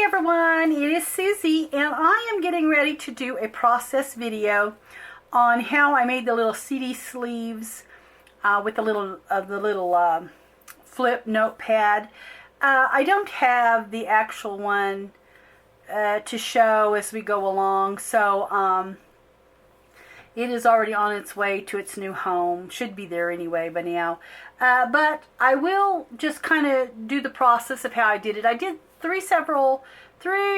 everyone, it is Susie and I am getting ready to do a process video on how I made the little CD sleeves with the little flip notepad. I don't have the actual one to show as we go along, so it is already on its way to its new home. Should be there anyway by now. But I will just kind of do the process of how I did it. I did three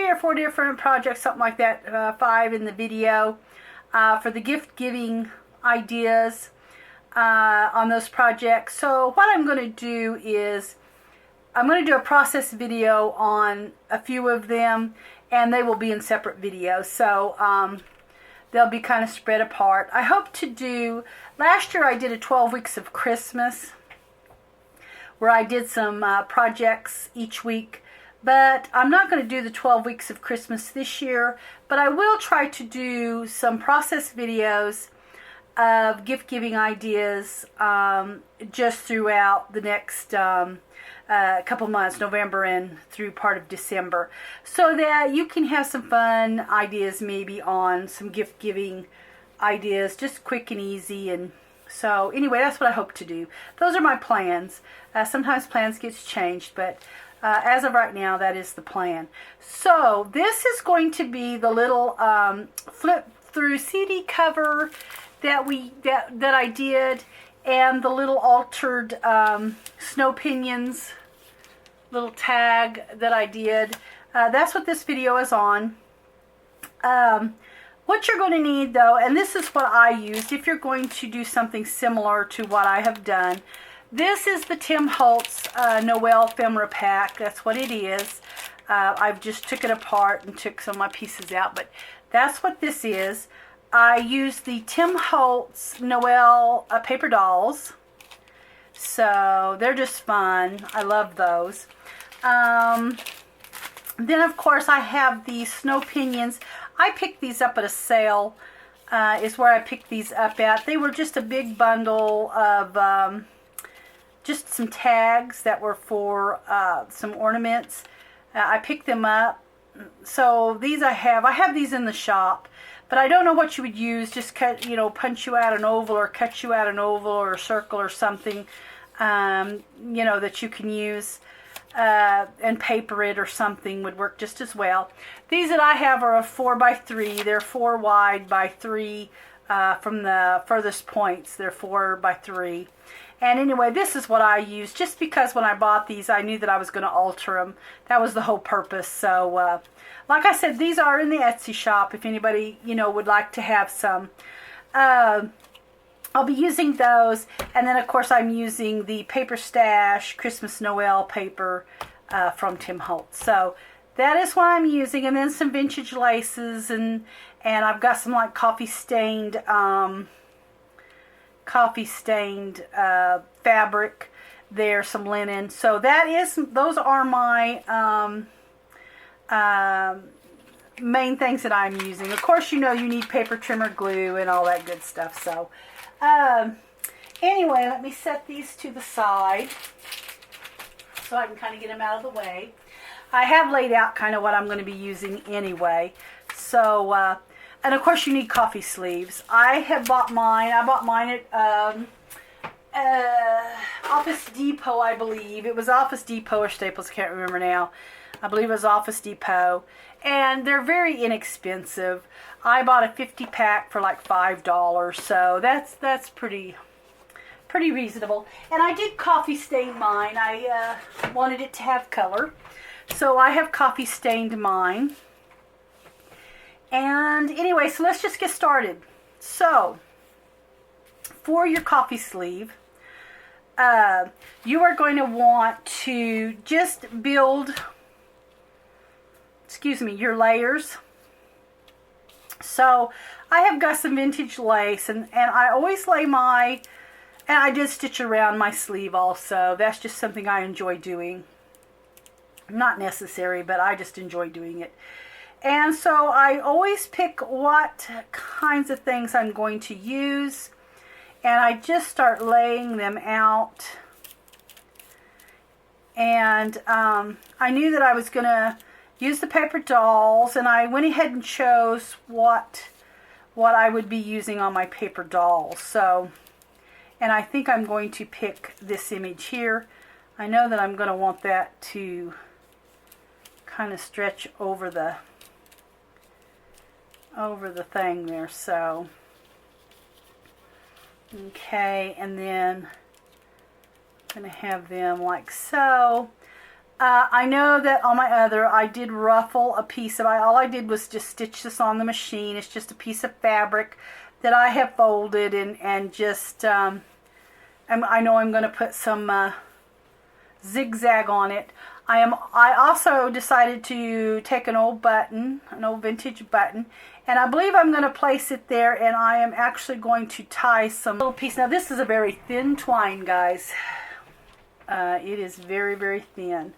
or four different projects, something like that, 5 in the video, for the gift giving ideas on those projects. So what I'm going to do is I'm going to do a process video on a few of them, and they will be in separate videos. So they'll be kind of spread apart. I hope to do, last year I did a 12 weeks of Christmas where I did some projects each week, but I'm not going to do the 12 weeks of Christmas this year, but I will try to do some process videos of gift giving ideas just throughout the next couple months, November and through part of December, so that you can have some fun ideas maybe on some gift giving ideas, just quick and easy. And so anyway, that's what I hope to do. Those are my plans. Sometimes plans get changed, but as of right now, that is the plan. So this is going to be the little flip through CD cover that I did, and the little altered snow pinions little tag that I did. That's what this video is on. What you're going to need though, and this is what I used if you're going to do something similar to what I have done. This is the Tim Holtz Noel ephemera pack. That's what it is. I've just took it apart and took some of my pieces out, but that's what this is. I used the Tim Holtz Noel paper dolls. So they're just fun. I love those. Then of course I have the snow pinions. I picked these up at a sale, is where I picked these up at. They were just a big bundle of just some tags that were for some ornaments. I picked them up. So these I have these in the shop, but I don't know what you would use. Just cut, punch you out an oval or cut you out an oval or a circle or something, that you can use, and paper it or something would work just as well. These that I have are a 4x3. They're 4 wide by 3 from the furthest points. They're 4x3. And anyway, this is what I used, just because when I bought these, I knew that I was going to alter them. That was the whole purpose. So, like I said, these are in the Etsy shop if anybody, would like to have some. I'll be using those. And then, of course, I'm using the Paper Stash Christmas Noel paper from Tim Holtz. So, that is what I'm using. And then some vintage laces. And I've got some, like, coffee-stained fabric there, some linen. So those are my main things that I'm using. Of course, you need paper trimmer, glue, and all that good stuff. So anyway, let me set these to the side so I can kind of get them out of the way. I have laid out kind of what I'm going to be using anyway. So and of course you need coffee sleeves. I bought mine at Office Depot, I believe. It was Office Depot or Staples, I can't remember now. I believe it was Office Depot. And they're very inexpensive. I bought a 50 pack for like $5, so that's pretty reasonable. And I did coffee stain mine. I wanted it to have color. So I have coffee stained mine. And anyway, so let's just get started. So, for your coffee sleeve, you are going to want to just build, your layers. So, I have got some vintage lace, and I always lay and I did stitch around my sleeve also. That's just something I enjoy doing. Not necessary, but I just enjoy doing it. And so I always pick what kinds of things I'm going to use, and I just start laying them out. And I knew that I was going to use the paper dolls, and I went ahead and chose what I would be using on my paper dolls. So, and I think I'm going to pick this image here. I know that I'm going to want that to kind of stretch over the thing there. So, okay, and then I'm going to have them like so. I know that on my other, I did ruffle a piece of it. All I did was just stitch this on the machine. It's just a piece of fabric that I have folded and just, I know I'm going to put some zigzag on it. I also decided to take an old button, an old vintage button, and I believe I'm going to place it there, and I am actually going to tie some little piece. Now this is a very thin twine, guys. It is very, very thin.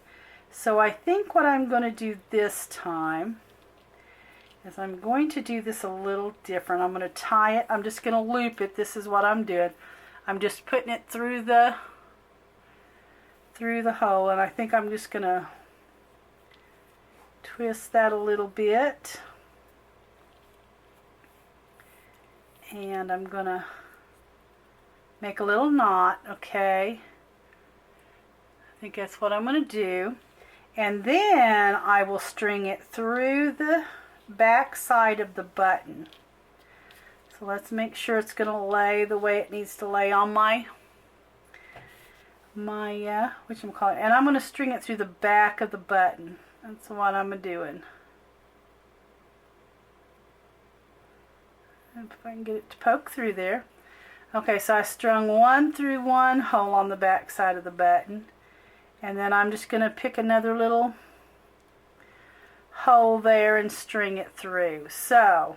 So I think what I'm going to do this time is I'm going to do this a little different. I'm going to tie it. I'm just going to loop it. This is what I'm doing. I'm just putting it through the hole, and I think I'm just going to twist that a little bit. And I'm going to make a little knot, okay? I think that's what I'm going to do. And then I will string it through the back side of the button. So let's make sure it's going to lay the way it needs to lay on my whatchamacallit. And I'm going to string it through the back of the button. That's what I'm doing. If I can get it to poke through there. Okay, so I strung one through one hole on the back side of the button. And then I'm just going to pick another little hole there and string it through. So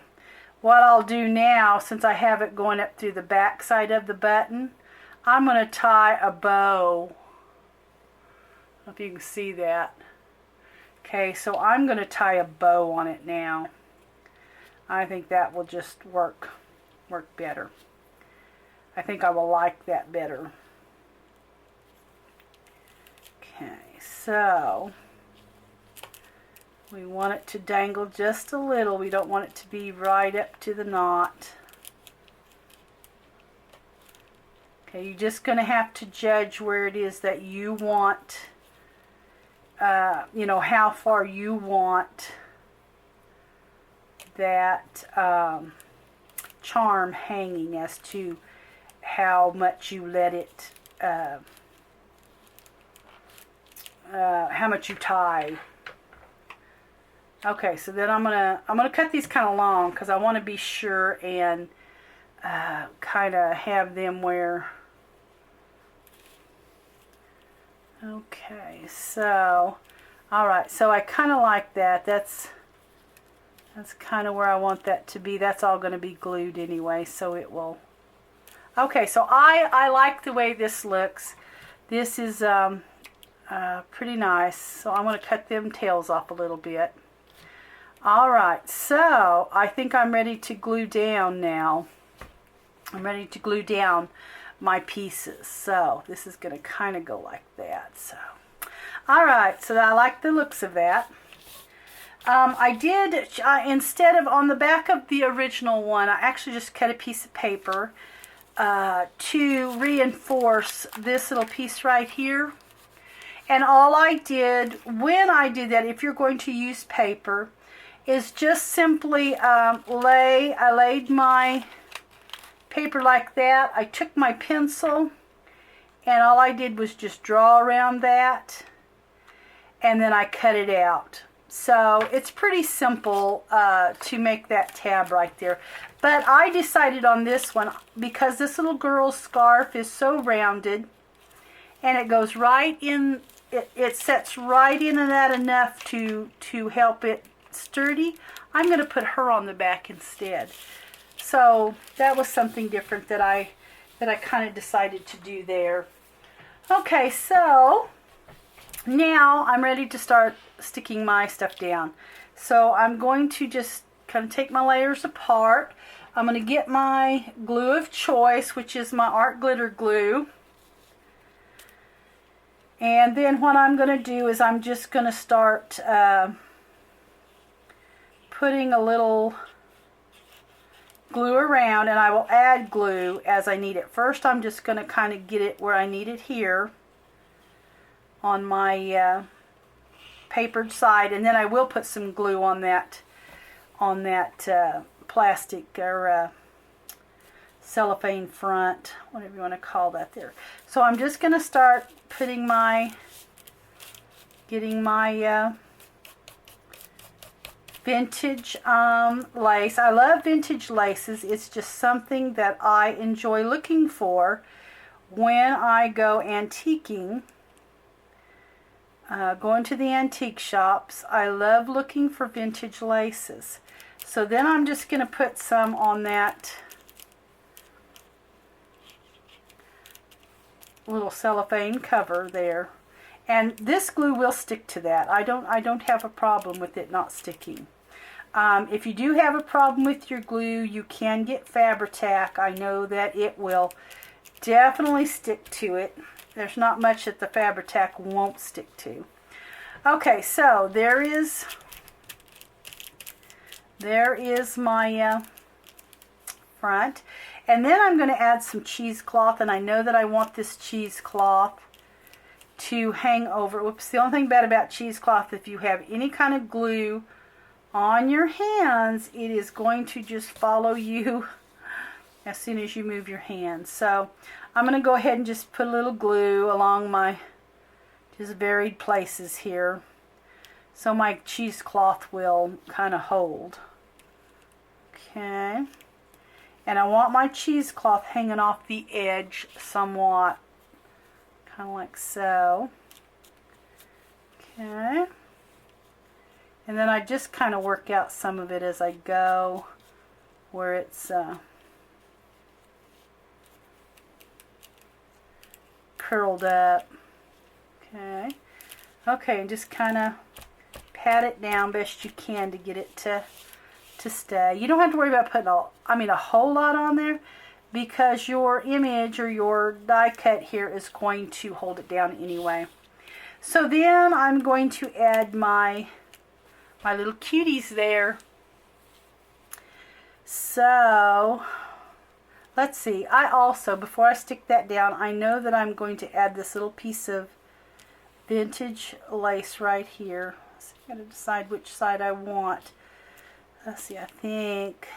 what I'll do now, since I have it going up through the back side of the button, I'm going to tie a bow. I don't know if you can see that. Okay, so I'm going to tie a bow on it now. I think that will just work better. I think I will like that better. Okay, so we want it to dangle just a little. We don't want it to be right up to the knot. Okay, you're just going to have to judge where it is that you want, you know, how far you want that charm hanging as to how much you let it, how much you tie. Okay, so then I'm gonna cut these kind of long because I want to be sure and kind of have them where. Okay, so all right, so I kind of like that. That's kind of where I want that to be. That's all going to be glued anyway, so it will. Okay, so I like the way this looks. This is pretty nice. So I'm going to cut them tails off a little bit. All right, so I think I'm ready to glue down now. I'm ready to glue down my pieces. So this is going to kind of go like that. So, all right, so I like the looks of that. I did, instead of on the back of the original one, I actually just cut a piece of paper to reinforce this little piece right here. And all I did when I did that, if you're going to use paper, is just simply I laid my paper like that. I took my pencil and all I did was just draw around that and then I cut it out. So it's pretty simple to make that tab right there. But I decided on this one because this little girl's scarf is so rounded and it goes right in, it sets right in and that enough to help it sturdy. I'm going to put her on the back instead. So that was something different that I kind of decided to do there. Okay, so now I'm ready to start sticking my stuff down. So I'm going to just kind of take my layers apart. I'm going to get my glue of choice, which is my art glitter glue. And then what I'm going to do is I'm just going to start putting a little glue around, and I will add glue as I need it. First, I'm just going to kind of get it where I need it here on my papered side, and then I will put some glue on that plastic or cellophane front, whatever you want to call that there. So I'm just going to start putting getting my vintage lace. I love vintage laces. It's just something that I enjoy looking for when I go antiquing. Going to the antique shops, I love looking for vintage laces. So then I'm just going to put some on that little cellophane cover there. And this glue will stick to that. I don't have a problem with it not sticking. If you do have a problem with your glue, you can get Fabri-Tac. I know that it will definitely stick to it. There's not much that the Fabri-Tac won't stick to. Okay, so there is my front. And then I'm going to add some cheesecloth, and I know that I want this cheesecloth to hang over. Whoops, the only thing bad about cheesecloth, if you have any kind of glue on your hands, it is going to just follow you as soon as you move your hands. So I'm going to go ahead and just put a little glue along my just varied places here, so my cheesecloth will kind of hold. Okay. And I want my cheesecloth hanging off the edge somewhat, kind of like so. Okay. And then I just kind of work out some of it as I go, where it's curled up. Okay. Okay, and just kind of pat it down best you can to get it to stay. You don't have to worry about putting a whole lot on there, because your image or your die cut here is going to hold it down anyway. So then I'm going to add my little cuties there. So let's see. I also, before I stick that down, I know that I'm going to add this little piece of vintage lace right here. So I gotta decide which side I want. Let's see, I think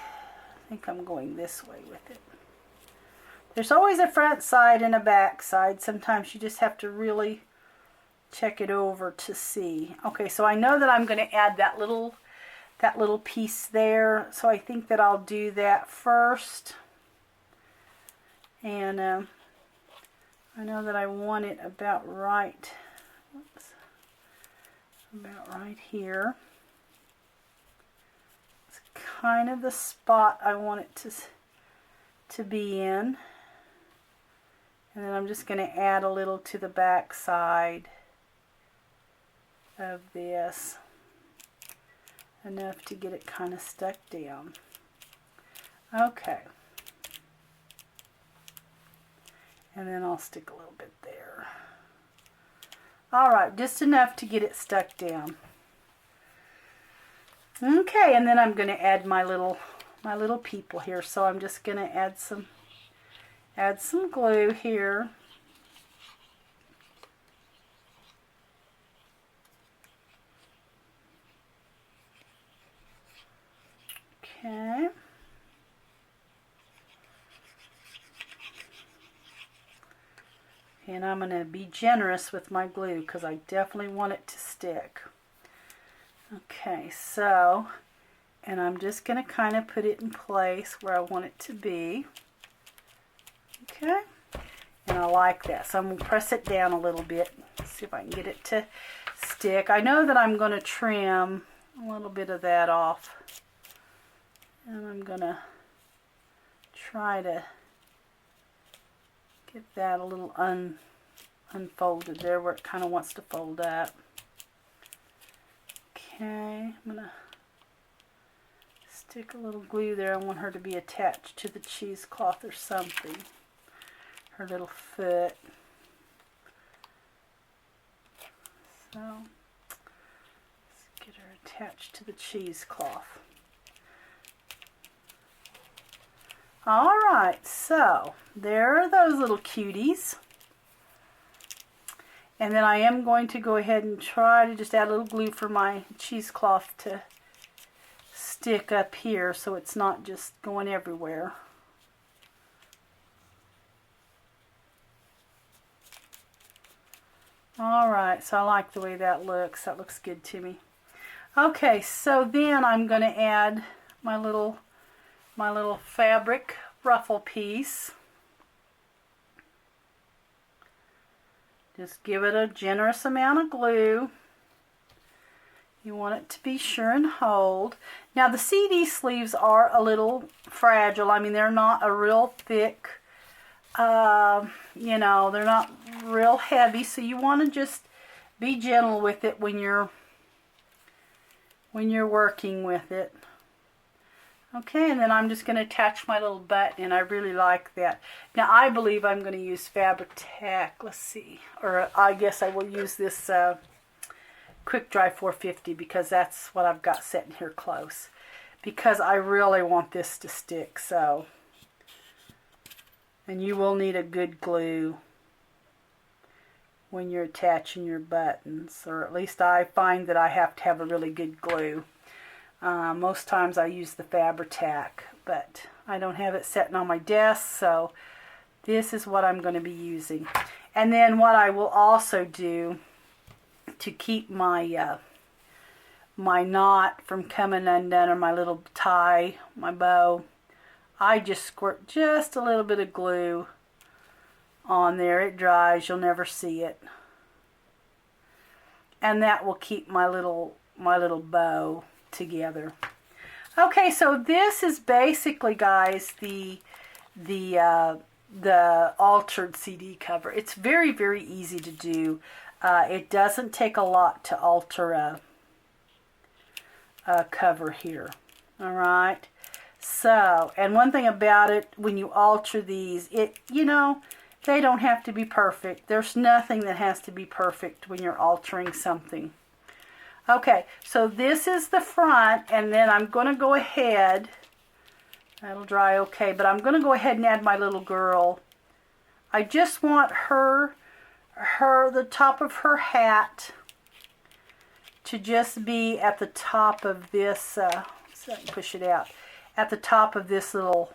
I'm going this way with it. There's always a front side and a back side. Sometimes you just have to really check it over to see. Okay, so I know that I'm going to add that little piece there. So I think that I'll do that first. And I know that I want it about right. Oops, about right here. It's kind of the spot I want it to be in. And then I'm just going to add a little to the back side of this, enough to get it kind of stuck down. Okay. And then I'll stick a little bit there. Alright, just enough to get it stuck down. Okay, and then I'm going to add my little people here. So I'm just going to add some glue here. Okay. And I'm going to be generous with my glue because I definitely want it to stick. Okay, so, and I'm just going to kind of put it in place where I want it to be. Okay, and I like that. So I'm going to press it down a little bit. See if I can get it to stick. I know that I'm going to trim a little bit of that off. And I'm going to try to get that a little unfolded there where it kind of wants to fold up. Okay, I'm going to stick a little glue there. I want her to be attached to the cheesecloth or something. Her little foot. So, let's get her attached to the cheesecloth. Alright, so there are those little cuties. And then I am going to go ahead and try to just add a little glue for my cheesecloth to stick up here so it's not just going everywhere. Alright, so I like the way that looks. That looks good to me. Okay, so then I'm going to add my little fabric ruffle piece. Just give it a generous amount of glue. You want it to be sure and hold. Now the CD sleeves are a little fragile. I mean, they're not a real thick, you know, they're not real heavy, so you want to just be gentle with it when you're working with it. Okay, and then I'm just going to attach my little button, and I really like that. Now, I believe I'm going to use fabric tack. Let's see. Or I guess I will use this Quick Dry 450 because that's what I've got sitting here close. Because I really want this to stick, so. And you will need a good glue when you're attaching your buttons. Or at least I find that I have to have a really good glue. Most times I use the Fabri-Tac, but I don't have it sitting on my desk, so this is what I'm going to be using. And then what I will also do to keep my my knot from coming undone, or my little tie, my bow, I just squirt just a little bit of glue on there. It dries, you'll never see it. And that will keep my little bow together. Okay, so this is basically, guys, the altered CD cover. It's very, very easy to do. It doesn't take a lot to alter a cover here. All right. So, and one thing about it, when you alter these, you know, they don't have to be perfect. There's nothing that has to be perfect when you're altering something. Okay, so this is the front, and then I'm going to go ahead, that'll dry okay, but I'm going to go ahead and add my little girl. I just want the top of her hat to just be at the top of this, so I can push it out, at the top of this little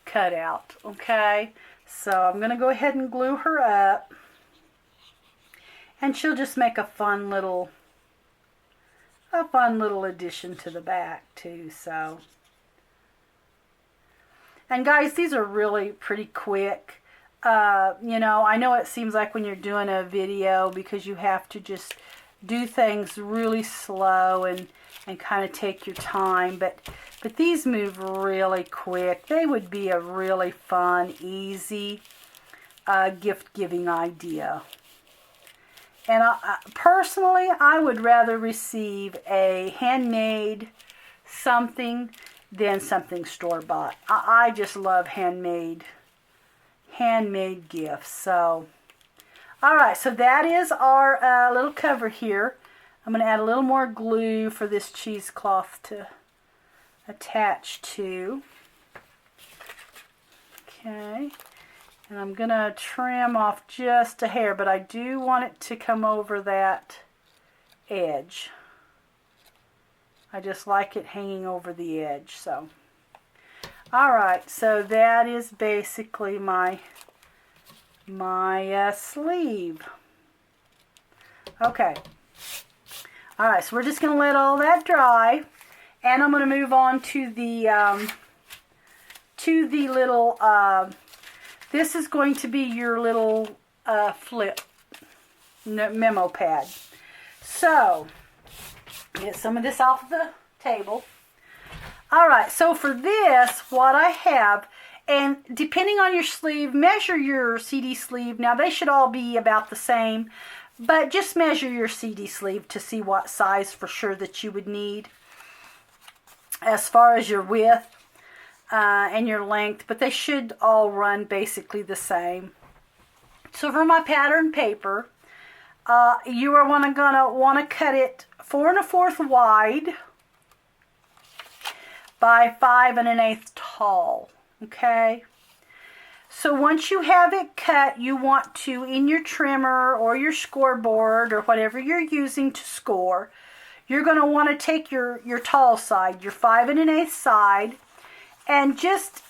cutout, okay? So I'm going to go ahead and glue her up, and she'll just make a fun little addition to the back too. So, and guys, these are really pretty quick. You know, I know it seems like when you're doing a video, because you have to just do things really slow and kind of take your time, but these move really quick. They would be a really fun, easy gift giving idea. And personally, I would rather receive a handmade something than something store-bought. I just love handmade gifts. So, all right, so that is our little cover here. I'm going to add a little more glue for this cheesecloth to attach to. Okay. And I'm going to trim off just a hair, but I do want it to come over that edge. I just like it hanging over the edge. So, alright, so that is basically my sleeve. Okay. Alright, so we're just going to let all that dry. And I'm going to move on to the little... this is going to be your little flip memo pad. So, get some of this off the table. Alright, so for this, what I have, and depending on your sleeve, measure your CD sleeve. Now, they should all be about the same, but just measure your CD sleeve to see what size for sure that you would need as far as your width. And your length, but they should all run basically the same. So for my pattern paper, you are going to want to cut it 4 1/4 wide by 5 1/8 tall. okay? So once you have it cut, you want to, in your trimmer or your scoreboard or whatever you're using to score, you're going to want to take your tall side, your 5 1/8 side, and just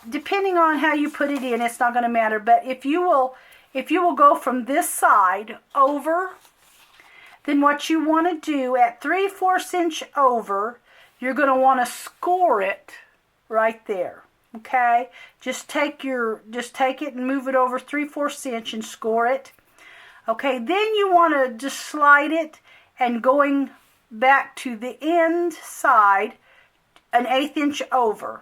depending on how you put it in, it's not going to matter. But if you will go from this side over, then what you want to do at 3/4 inch over, you're going to want to score it right there. Okay, just take it and move it over 3/4 inch and score it. Okay, then you want to just slide it and going back to the end side 1/8 inch over.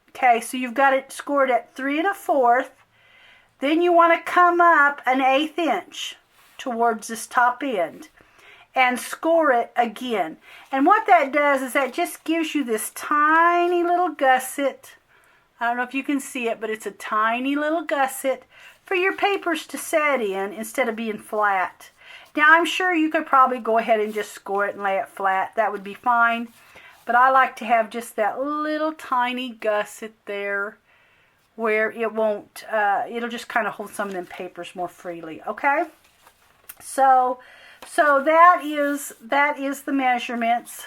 Okay, so you've got it scored at 3 1/4. Then you want to come up 1/8 inch towards this top end and score it again. And what that does is that just gives you this tiny little gusset. I don't know if you can see it, but it's a tiny little gusset for your papers to set in instead of being flat. Now, I'm sure you could probably go ahead and just score it and lay it flat. That would be fine. But I like to have just that little tiny gusset there where it won't, it'll just kind of hold some of them papers more freely, okay? So that is the measurements.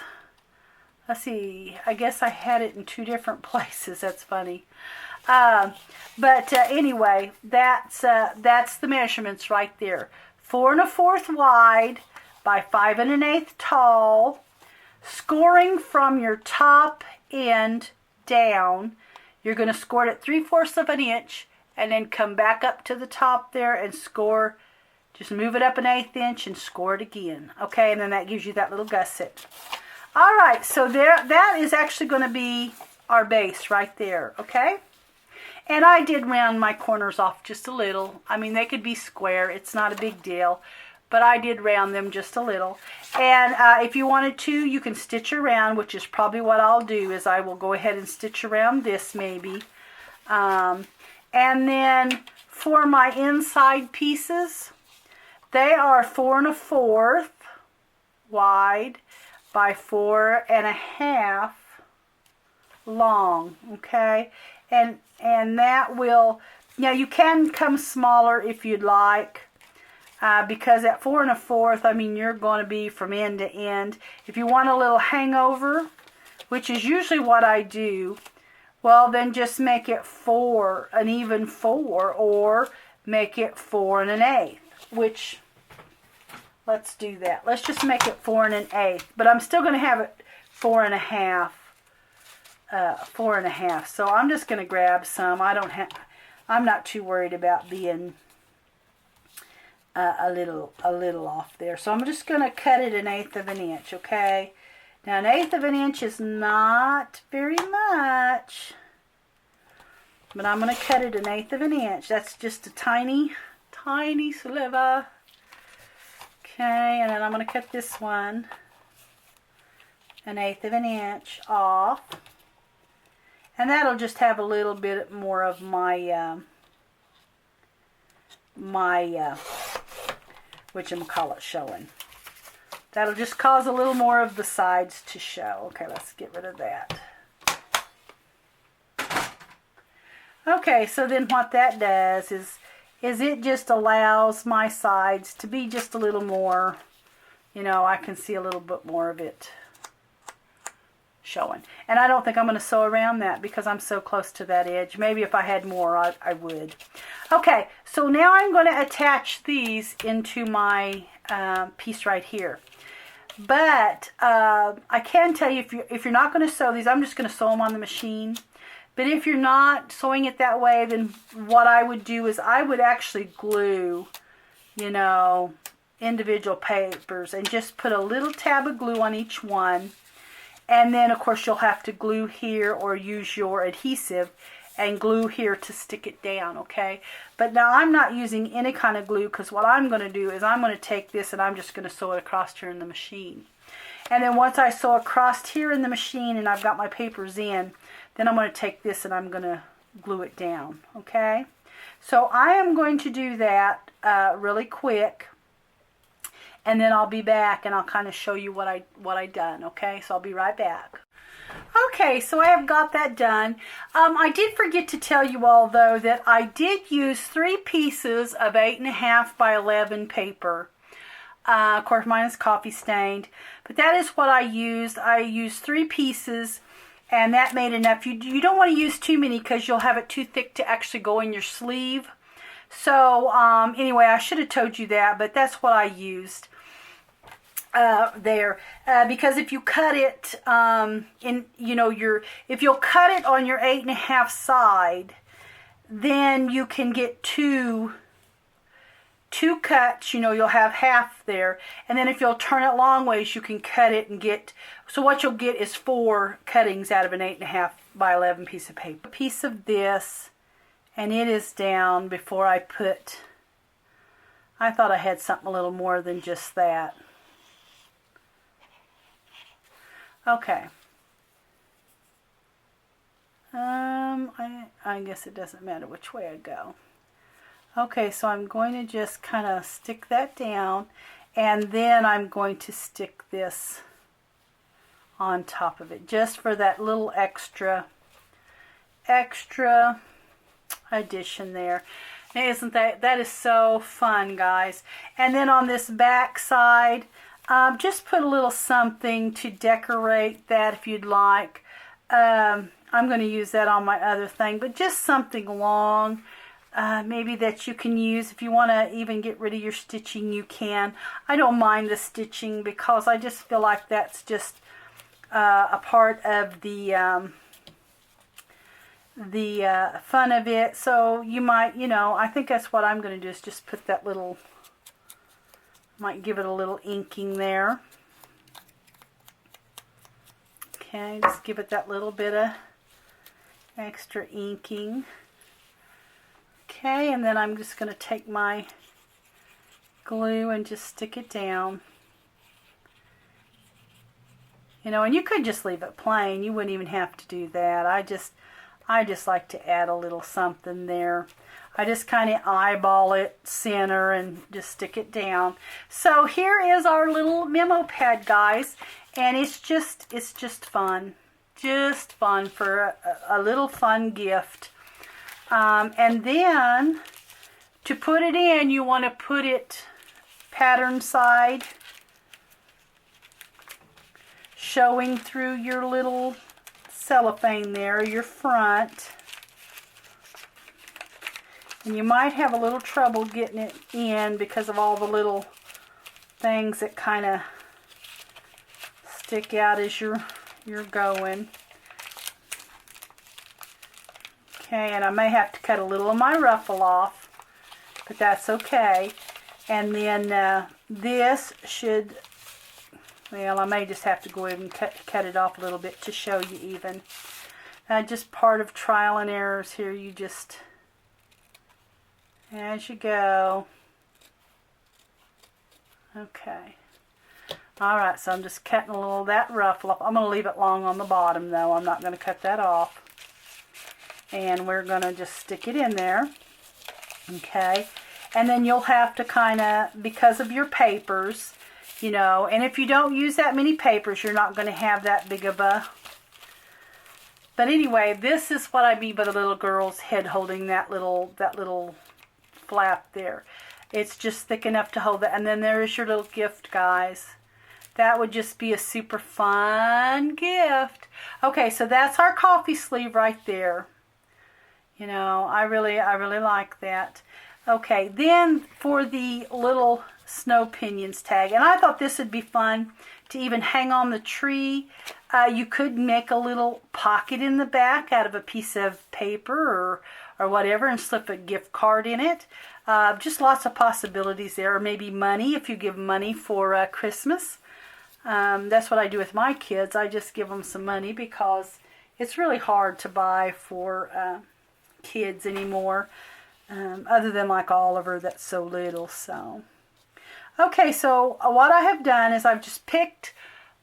Let's see, I guess I had it in 2 different places. That's funny. But anyway, that's the measurements right there. 4 1/4 wide by 5 1/8 tall. Scoring from your top end down, you're going to score it at 3/4 inch and then come back up to the top there and score. Just move it up 1/8 inch and score it again. Okay, and then that gives you that little gusset. All right, so that is actually going to be our base right there, okay? And I did round my corners off just a little. I mean, they could be square. It's not a big deal. But I did round them just a little. And if you wanted to, you can stitch around, which is probably what I'll do, is I will go ahead and stitch around this maybe. And then for my inside pieces, they are 4 1/4 wide by 4 1/2 long, okay? And that will, now you can come smaller if you'd like. Because at 4 1/4, I mean, you're going to be from end to end. If you want a little hangover, which is usually what I do, well, then just make it 4, an even 4, or make it 4 1/8, which, let's do that. Let's just make it 4 1/8, but I'm still going to have it 4 1/2, 4 1/2. So I'm just going to grab some. I'm not too worried about being a little off there. So I'm just going to cut it 1/8 inch, okay? Now 1/8 inch is not very much, but I'm going to cut it 1/8 inch. That's just a tiny, tiny sliver. Okay, and then I'm going to cut this one 1/8 inch off. And that'll just have a little bit more of my whatchamacallit showing. That'll just cause a little more of the sides to show. Okay, let's get rid of that. Okay, so then what that does is it just allows my sides to be just a little more, you know, I can see a little bit more of it showing. And I don't think I'm going to sew around that because I'm so close to that edge. Maybe if I had more, I would. Okay, so now I'm going to attach these into my piece right here. But I can tell you, if you're not going to sew these, I'm just going to sew them on the machine. But if you're not sewing it that way, then what I would do is I would actually glue, you know, individual papers and just put a little tab of glue on each one. And then, of course, you'll have to glue here or use your adhesive and glue here to stick it down, okay? But now I'm not using any kind of glue because what I'm going to do is I'm going to take this and I'm just going to sew it across here in the machine. And then once I sew across here in the machine and I've got my papers in, then I'm going to take this and I'm going to glue it down, okay? So I am going to do that really quick. and then I'll be back and I'll kind of show you what I done. Okay, so I'll be right back. Okay, so I have got that done. I did forget to tell you all though that I did use 3 pieces of 8.5 by 11 paper. Of course, mine is coffee stained, but that is what I used. I used 3 pieces, and that made enough. You don't want to use too many because you'll have it too thick to actually go in your sleeve. So anyway, I should have told you that, but that's what I used there. Because if you cut it if you'll cut it on your 8.5 side, then you can get two cuts. You'll have half there, and then if you'll turn it long ways, you can cut it and get, so what you'll get is 4 cuttings out of an 8.5 by 11 piece of paper. A piece of this, and it is down before I thought I had something a little more than just that. Okay. I guess it doesn't matter which way I go. Okay, so I'm going to just kind of stick that down, and then I'm going to stick this on top of it, just for that little extra addition there. Now, isn't that is so fun, guys? And then on this back side, just put a little something to decorate that if you'd like. I'm going to use that on my other thing, but just something long. Maybe that you can use if you want to even get rid of your stitching, you can. I don't mind the stitching because I just feel like that's just a part of the fun of it. So you might, I think that's what I'm going to do, is just put that little, might give it a little inking there. Okay, just give it that little bit of extra inking. Okay, and then I'm just going to take my glue and just stick it down. And you could just leave it plain. You wouldn't even have to do that. I just like to add a little something there. I just kind of eyeball it center and just stick it down. So here is our little memo pad, guys, and it's just fun. Just fun for a little fun gift. And then to put it in, you want to put it pattern side, showing through your little cellophane there, your front. And you might have a little trouble getting it in because of all the little things that kind of stick out as you're going. Okay, and I may have to cut a little of my ruffle off, but that's okay. And then this should, well, I may just have to go ahead and cut it off a little bit to show you even. Just part of trial and errors here. You just, as you go. Okay. Alright, so I'm just cutting a little of that ruffle off. I'm going to leave it long on the bottom though. I'm not going to cut that off. And we're going to just stick it in there. Okay. And then you'll have to kind of, because of your papers, and if you don't use that many papers, you're not going to have that big of a, but anyway, this is what I mean by the little girl's head holding that little flap there. It's just thick enough to hold that. And then there is your little gift, guys. That would just be a super fun gift. Okay, so that's our coffee sleeve right there. I really like that. Okay, then for the little snow pinions tag, and I thought this would be fun to even hang on the tree. You could make a little pocket in the back out of a piece of paper or whatever and slip a gift card in it. Just lots of possibilities there, or maybe money if you give money for Christmas. That's what I do with my kids. I just give them some money because it's really hard to buy for kids anymore, other than like Oliver that's so little. So okay, so what I have done is I've just picked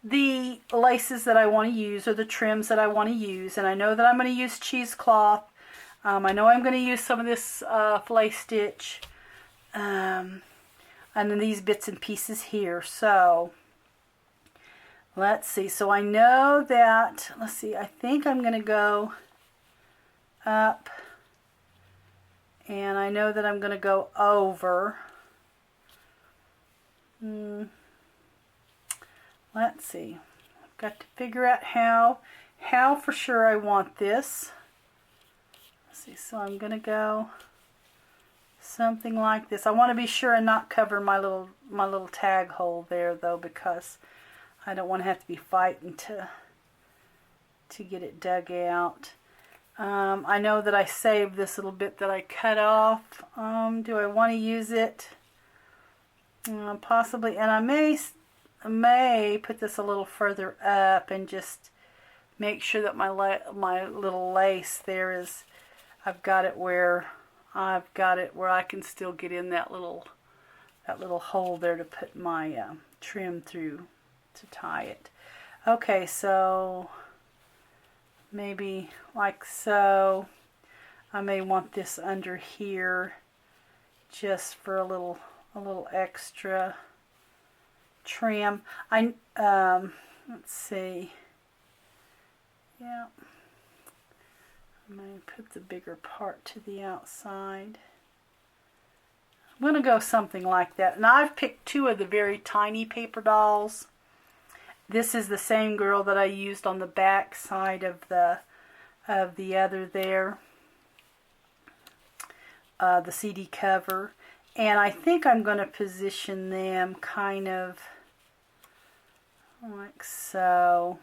the laces that I want to use, or the trims that I want to use, and I know that I'm going to use cheesecloth. I know I'm going to use some of this fillet stitch. and then these bits and pieces here. So let's see. So I know that, let's see, I think I'm going to go up, and I know that I'm going to go over. Let's see. I've got to figure out how for sure I want this. Let's see. So I'm going to go something like this. I want to be sure and not cover my little tag hole there though, because I don't want to have to be fighting to get it dug out. I know that I saved this little bit that I cut off. Do I want to use it? Possibly, and I may put this a little further up and just make sure that my little lace there is, I've got it where I can still get in that little hole there to put my trim through to tie it. Okay, so maybe like so. I may want this under here just for a little extra trim. Let's see. Yeah. I'm going to put the bigger part to the outside. I'm going to go something like that. And I've picked two of the very tiny paper dolls. This is the same girl that I used on the back side of the other there, the CD cover. And I think I'm going to position them kind of like so.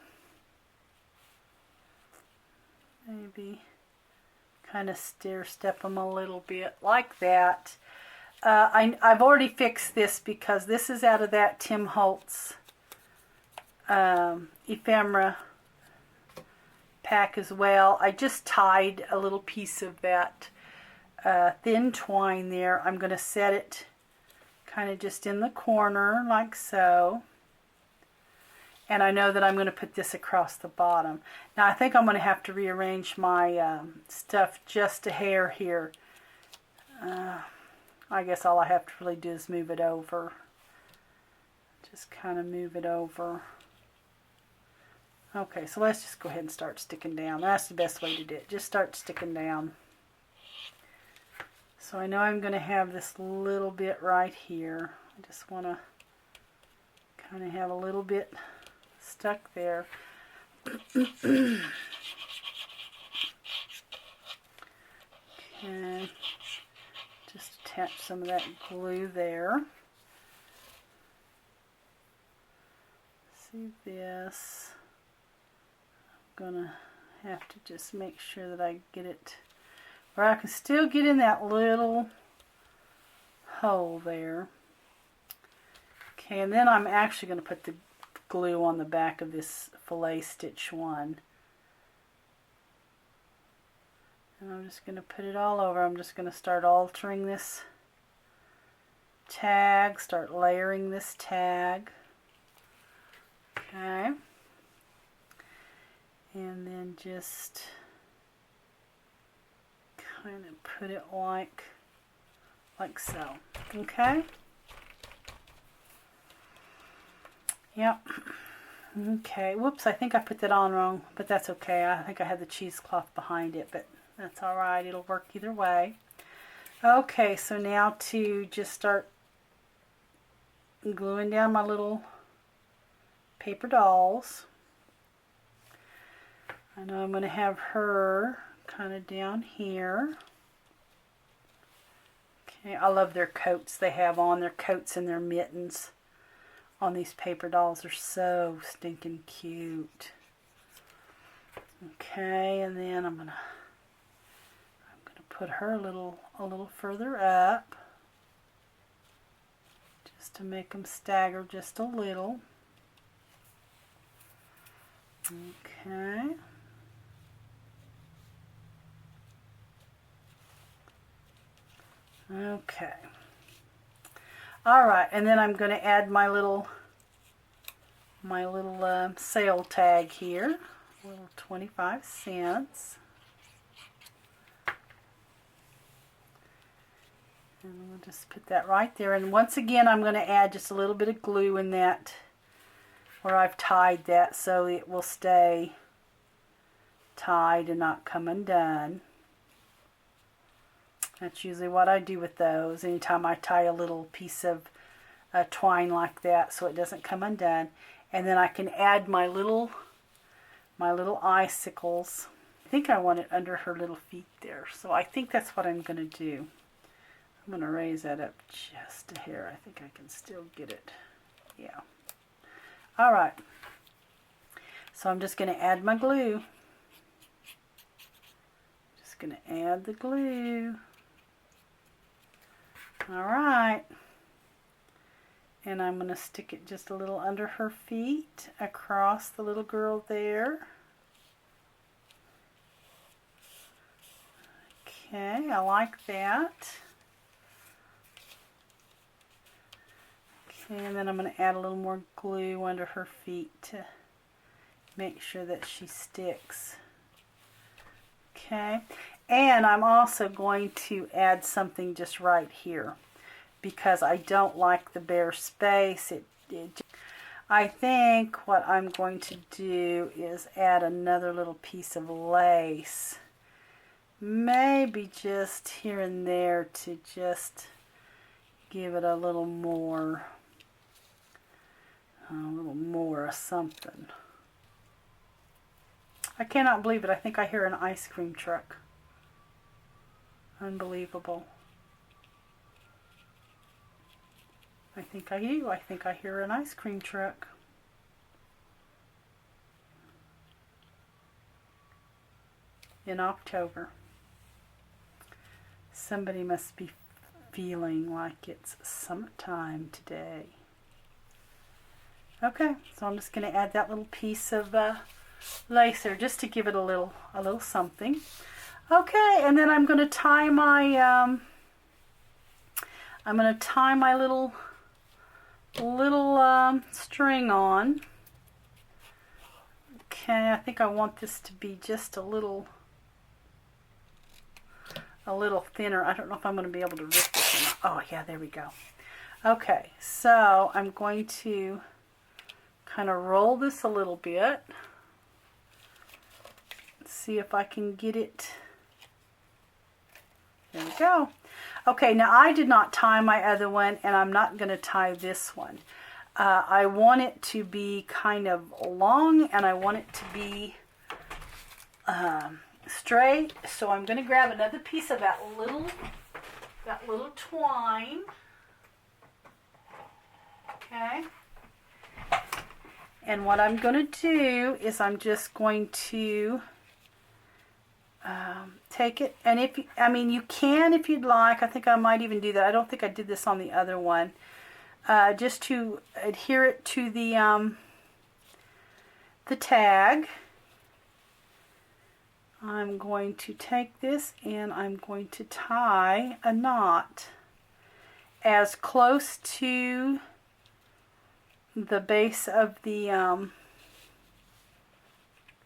Maybe kind of stair step them a little bit like that. I've already fixed this because this is out of that Tim Holtz ephemera pack as well. I just tied a little piece of that thin twine there. I'm going to set it kind of just in the corner like so. And I know that I'm going to put this across the bottom. Now I think I'm going to have to rearrange my stuff just a hair here. I guess all I have to really do is move it over. Just kind of move it over. Okay, so let's just go ahead and start sticking down. That's the best way to do it. Just start sticking down. So I know I'm going to have this little bit right here. I just want to kind of have a little bit stuck there. Okay, just attach some of that glue there. See this? I'm gonna have to just make sure that I get it where I can still get in that little hole there. Okay, and then I'm actually going to put the glue on the back of this fillet stitch one. And I'm just going to put it all over. I'm just going to start altering this tag, start layering this tag. Okay. And then just kind of put it like so. Okay. Yep. Okay. Whoops, I think I put that on wrong, but that's okay. I think I had the cheesecloth behind it, but that's all right. It'll work either way. Okay, so now to just start gluing down my little paper dolls. I know I'm going to have her kind of down here. Okay, I love their coats they have on, their coats and their mittens on these paper dolls are so stinking cute. Okay, and then I'm gonna put her a little further up, just to make them stagger just a little. Okay. Okay. All right, and then I'm going to add my little sale tag here, a little 25 cents. And we'll just put that right there. And once again, I'm going to add just a little bit of glue in that where I've tied that so it will stay tied and not come undone. That's usually what I do with those anytime I tie a little piece of twine like that so it doesn't come undone. And then I can add my little icicles. I think I want it under her little feet there, so I think that's what I'm going to do. I'm going to raise that up just a hair. I think I can still get it. Yeah. All right. So I'm just going to add my glue. Just going to add the glue. All right. And I'm going to stick it just a little under her feet, across the little girl there. Okay, I like that. Okay, and then I'm going to add a little more glue under her feet to make sure that she sticks. Okay, and I'm also going to add something just right here because I don't like the bare space. I think what I'm going to do is add another little piece of lace. Maybe just here and there to just give it a little more of something. I cannot believe it. I think I hear an ice cream truck. Unbelievable. I think I do. I think I hear an ice cream truck. In October. Somebody must be feeling like it's summertime today. Okay, so I'm just going to add that little piece of lace there just to give it a little something. Okay, and then I'm going to tie my little string on. Okay, I think I want this to be just a little thinner. I don't know if I'm going to be able to rip this or not. Oh yeah, there we go. Okay, so I'm going to kind of roll this a little bit. See if I can get it. There we go. Okay, now I did not tie my other one, and I'm not going to tie this one. I want it to be kind of long, and I want it to be straight. So I'm going to grab another piece of that little twine. Okay. And what I'm going to do is I'm just going to take it, and you can if you'd like. I think I might even do that. I don't think I did this on the other one. Just to adhere it to the tag. I'm going to take this and I'm going to tie a knot as close to the base of the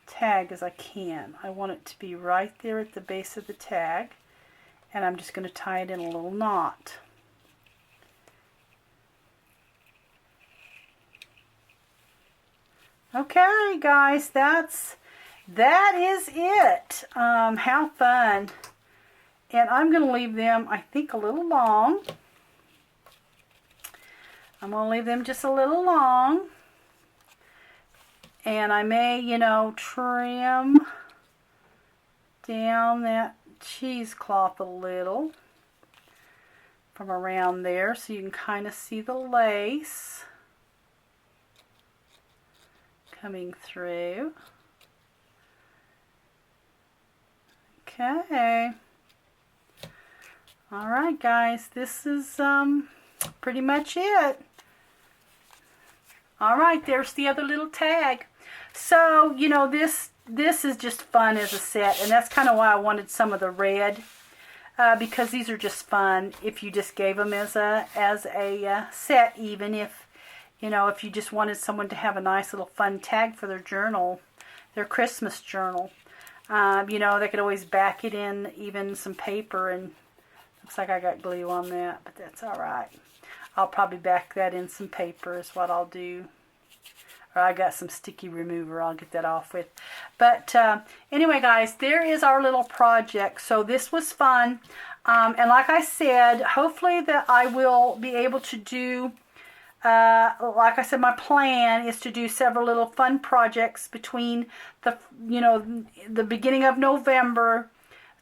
tag as I can. I want it to be right there at the base of the tag, and I'm just going to tie it in a little knot. Okay, guys, that is it. How fun. And I'm going to leave them, I think, a little long. I'm going to leave them just a little long. And I may, trim down that cheesecloth a little from around there so you can kind of see the lace coming through. Okay. All right, guys, this is pretty much it. All right, there's the other little tag. So, this is just fun as a set, and that's kind of why I wanted some of the red, because these are just fun if you just gave them as a set, even if, if you just wanted someone to have a nice little fun tag for their journal, their Christmas journal. They could always back it in even some paper and Looks like I got glue on that, but that's all right. I'll probably back that in some paper is what I'll do. Or I got some sticky remover. I'll get that off with. But anyway, guys, there is our little project. So this was fun. And like I said, hopefully that I will be able to do, like I said, my plan is to do several little fun projects between the, the beginning of November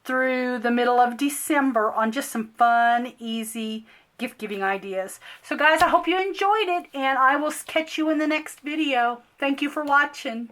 through the middle of December on just some fun, easy gift-giving ideas. So guys, I hope you enjoyed it, and I will catch you in the next video. Thank you for watching.